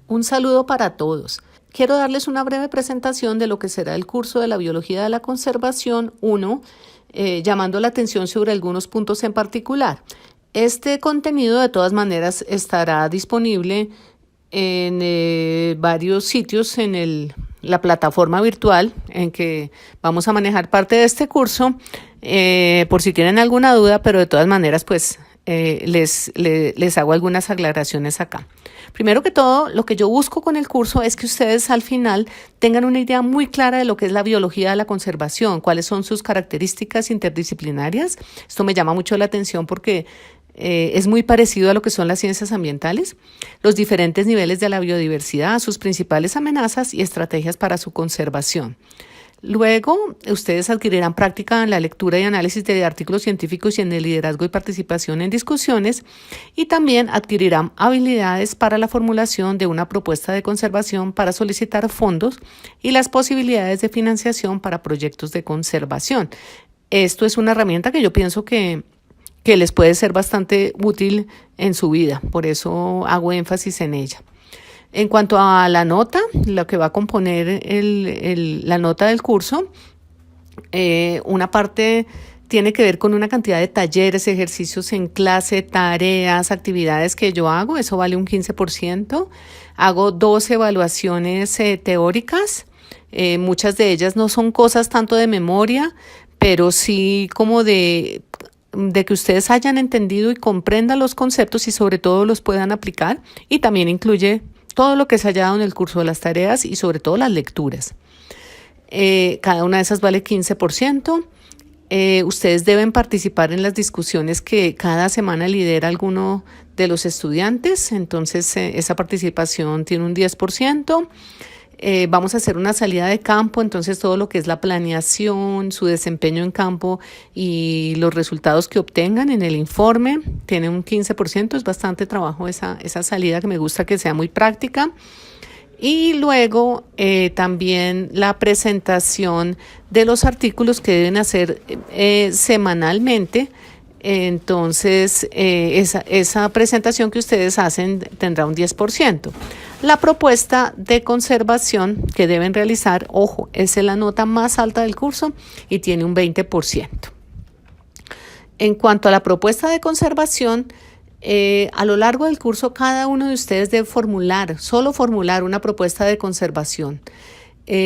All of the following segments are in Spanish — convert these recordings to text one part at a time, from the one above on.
Un saludo para todos. Quiero darles una breve presentación de lo que será el curso de la Biología de la Conservación 1, llamando la atención sobre algunos puntos en particular. Este contenido de todas maneras estará disponible en varios sitios en la plataforma virtual en que vamos a manejar parte de este curso, por si tienen alguna duda, pero de todas maneras pues les hago algunas aclaraciones acá. Primero que todo, lo que yo busco con el curso es que ustedes al final tengan una idea muy clara de lo que es la biología de la conservación, cuáles son sus características interdisciplinarias. Esto me llama mucho la atención porque es muy parecido a lo que son las ciencias ambientales, los diferentes niveles de la biodiversidad, sus principales amenazas y estrategias para su conservación. Luego, ustedes adquirirán práctica en la lectura y análisis de artículos científicos y en el liderazgo y participación en discusiones, y también adquirirán habilidades para la formulación de una propuesta de conservación para solicitar fondos y las posibilidades de financiación para proyectos de conservación. Esto es una herramienta que yo pienso que les puede ser bastante útil en su vida, por eso hago énfasis en ella. En cuanto a la nota, lo que va a componer la nota del curso, una parte tiene que ver con una cantidad de talleres, ejercicios en clase, tareas, actividades que yo hago, eso vale un 15%. Hago 2 evaluaciones teóricas, muchas de ellas no son cosas tanto de memoria, pero sí como de que ustedes hayan entendido y comprendan los conceptos y sobre todo los puedan aplicar, y también incluye todo lo que se haya dado en el curso de las tareas y sobre todo las lecturas. Cada una de esas vale 15%. Ustedes deben participar en las discusiones que cada semana lidera alguno de los estudiantes, entonces esa participación tiene un 10%. Vamos a hacer una salida de campo, entonces todo lo que es la planeación, su desempeño en campo y los resultados que obtengan en el informe tiene un 15%, es bastante trabajo esa salida, que me gusta que sea muy práctica. Y luego también la presentación de los artículos que deben hacer semanalmente. Entonces, esa presentación que ustedes hacen tendrá un 10%. La propuesta de conservación que deben realizar, ojo, es la nota más alta del curso y tiene un 20%. En cuanto a la propuesta de conservación, a lo largo del curso cada uno de ustedes debe solo formular una propuesta de conservación.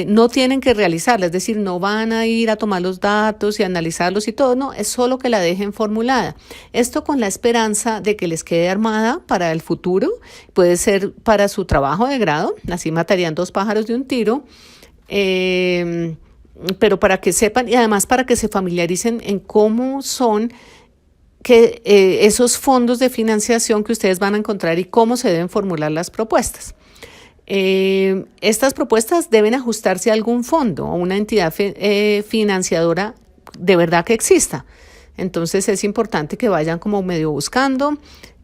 No tienen que realizarla, es decir, no van a ir a tomar los datos y analizarlos y todo, no, es solo que la dejen formulada. Esto con la esperanza de que les quede armada para el futuro, puede ser para su trabajo de grado, así matarían 2 pájaros de un tiro, pero para que sepan y además para que se familiaricen en cómo son esos fondos de financiación que ustedes van a encontrar y cómo se deben formular las propuestas. Estas propuestas deben ajustarse a algún fondo o una entidad financiadora de verdad que exista. Entonces es importante que vayan como medio buscando.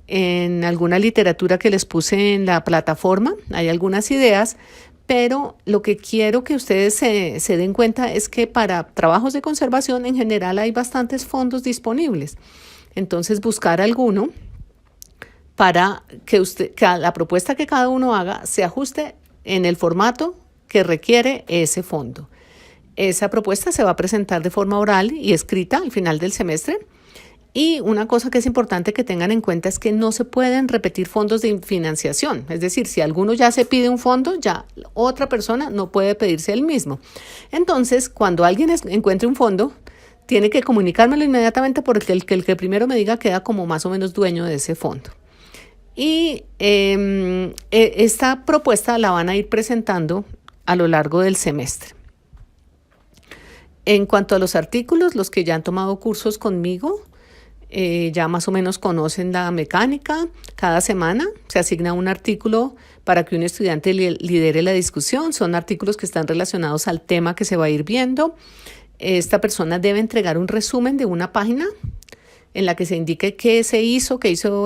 En alguna literatura que les puse en la plataforma hay algunas ideas, pero lo que quiero que ustedes se den cuenta es que para trabajos de conservación en general hay bastantes fondos disponibles. Entonces buscar alguno para que la propuesta que cada uno haga se ajuste en el formato que requiere ese fondo. Esa propuesta se va a presentar de forma oral y escrita al final del semestre. Y una cosa que es importante que tengan en cuenta es que no se pueden repetir fondos de financiación. Es decir, si alguno ya se pide un fondo, ya otra persona no puede pedirse el mismo. Entonces, cuando alguien encuentre un fondo, tiene que comunicármelo inmediatamente porque el que primero me diga queda como más o menos dueño de ese fondo. Y esta propuesta la van a ir presentando a lo largo del semestre. En cuanto a los artículos, los que ya han tomado cursos conmigo, ya más o menos conocen la mecánica. Cada semana se asigna un artículo para que un estudiante lidere la discusión. Son artículos que están relacionados al tema que se va a ir viendo. Esta persona debe entregar un resumen de una página en la que se indique qué hizo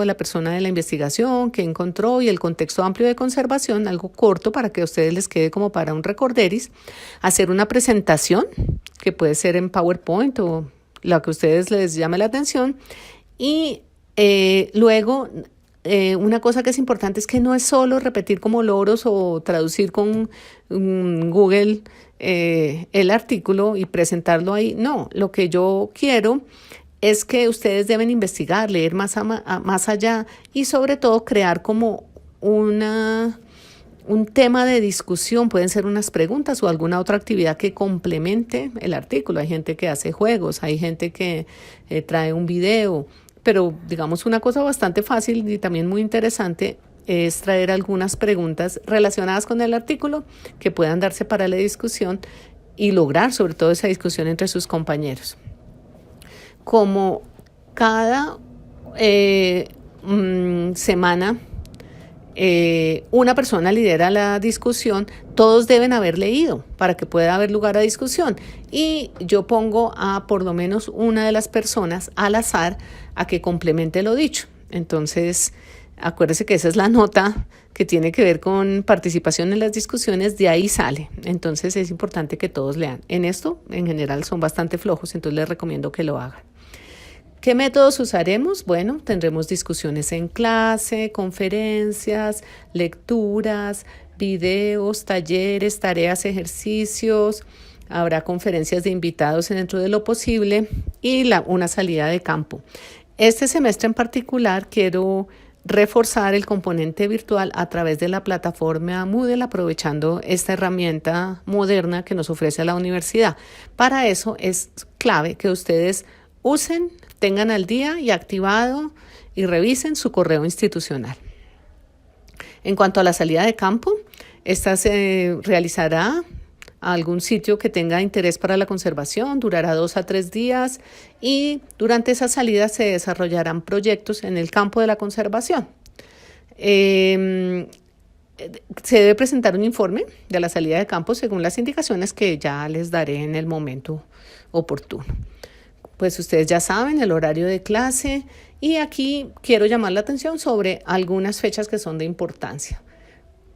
la persona de la investigación, qué encontró y el contexto amplio de conservación, algo corto para que a ustedes les quede como para un recorderis. Hacer una presentación que puede ser en PowerPoint o lo que a ustedes les llame la atención, y luego una cosa que es importante es que no es solo repetir como loros o traducir con Google el artículo y presentarlo ahí. No, lo que yo quiero es que ustedes deben investigar, leer más allá y sobre todo crear como un tema de discusión. Pueden ser unas preguntas o alguna otra actividad que complemente el artículo. Hay gente que hace juegos, hay gente que trae un video, pero digamos una cosa bastante fácil y también muy interesante es traer algunas preguntas relacionadas con el artículo que puedan darse para la discusión y lograr sobre todo esa discusión entre sus compañeros. Como cada semana una persona lidera la discusión, todos deben haber leído para que pueda haber lugar a discusión. Y yo pongo a por lo menos una de las personas al azar a que complemente lo dicho. Entonces, acuérdese que esa es la nota que tiene que ver con participación en las discusiones, de ahí sale. Entonces es importante que todos lean. En esto, en general, son bastante flojos, entonces les recomiendo que lo hagan. ¿Qué métodos usaremos? Bueno, tendremos discusiones en clase, conferencias, lecturas, videos, talleres, tareas, ejercicios. Habrá conferencias de invitados dentro de lo posible y una salida de campo. Este semestre en particular quiero reforzar el componente virtual a través de la plataforma Moodle, aprovechando esta herramienta moderna que nos ofrece la universidad. Para eso es clave que ustedes usen, tengan al día y activado y revisen su correo institucional. En cuanto a la salida de campo, esta se realizará a algún sitio que tenga interés para la conservación, durará 2 a 3 días y durante esa salida se desarrollarán proyectos en el campo de la conservación. Se debe presentar un informe de la salida de campo según las indicaciones que ya les daré en el momento oportuno. Pues ustedes ya saben el horario de clase y aquí quiero llamar la atención sobre algunas fechas que son de importancia.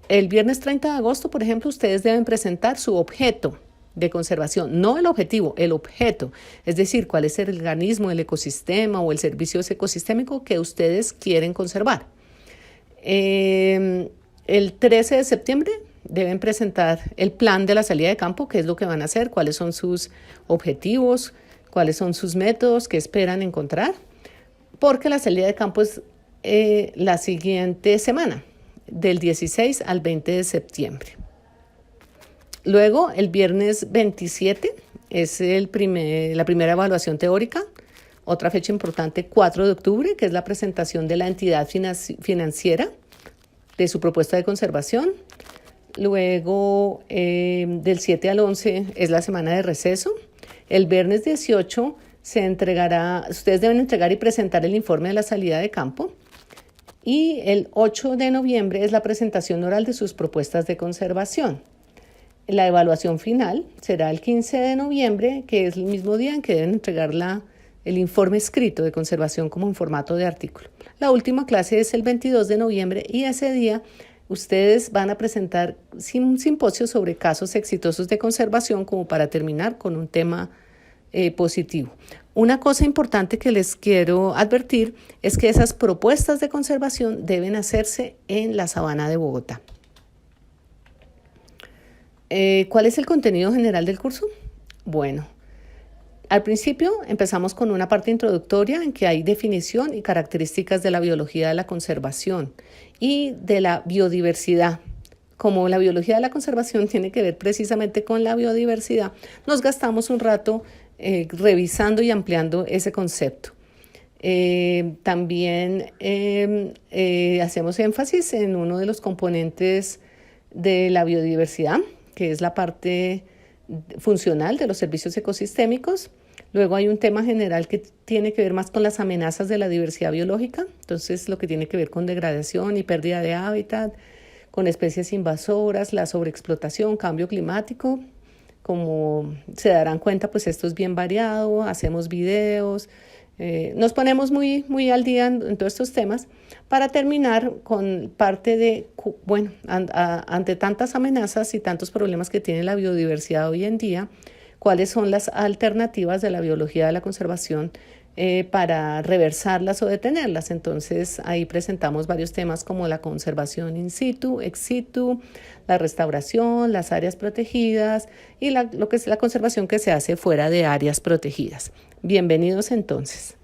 El viernes 30 de agosto, por ejemplo, ustedes deben presentar su objeto de conservación, no el objetivo, el objeto, es decir, cuál es el organismo, el ecosistema o el servicio ecosistémico que ustedes quieren conservar. El 13 de septiembre deben presentar el plan de la salida de campo, qué es lo que van a hacer, cuáles son sus objetivos, cuáles son sus métodos que esperan encontrar, porque la salida de campo es la siguiente semana, del 16 al 20 de septiembre. Luego, el viernes 27 es la primera evaluación teórica. Otra fecha importante, 4 de octubre, que es la presentación de la entidad financiera de su propuesta de conservación. Luego, del 7 al 11 es la semana de receso. El viernes 18 ustedes deben entregar y presentar el informe de la salida de campo. Y el 8 de noviembre es la presentación oral de sus propuestas de conservación. La evaluación final será el 15 de noviembre, que es el mismo día en que deben entregar el informe escrito de conservación como en formato de artículo. La última clase es el 22 de noviembre y ese día ustedes van a presentar un simposio sobre casos exitosos de conservación como para terminar con un tema positivo. Una cosa importante que les quiero advertir es que esas propuestas de conservación deben hacerse en la Sabana de Bogotá. ¿Cuál es el contenido general del curso? Bueno, al principio empezamos con una parte introductoria en que hay definición y características de la biología de la conservación y de la biodiversidad. Como la biología de la conservación tiene que ver precisamente con la biodiversidad, nos gastamos un rato revisando y ampliando ese concepto. También hacemos énfasis en uno de los componentes de la biodiversidad, que es la parte funcional de los servicios ecosistémicos. Luego hay un tema general que tiene que ver más con las amenazas de la diversidad biológica, entonces lo que tiene que ver con degradación y pérdida de hábitat, con especies invasoras, la sobreexplotación, cambio climático. Como se darán cuenta, pues esto es bien variado, hacemos videos, nos ponemos muy al día en todos estos temas para terminar con parte de, bueno, ante tantas amenazas y tantos problemas que tiene la biodiversidad hoy en día, cuáles son las alternativas de la biología de la conservación para reversarlas o detenerlas. Entonces ahí presentamos varios temas como la conservación in situ, ex situ, la restauración, las áreas protegidas y lo que es la conservación que se hace fuera de áreas protegidas. Bienvenidos entonces.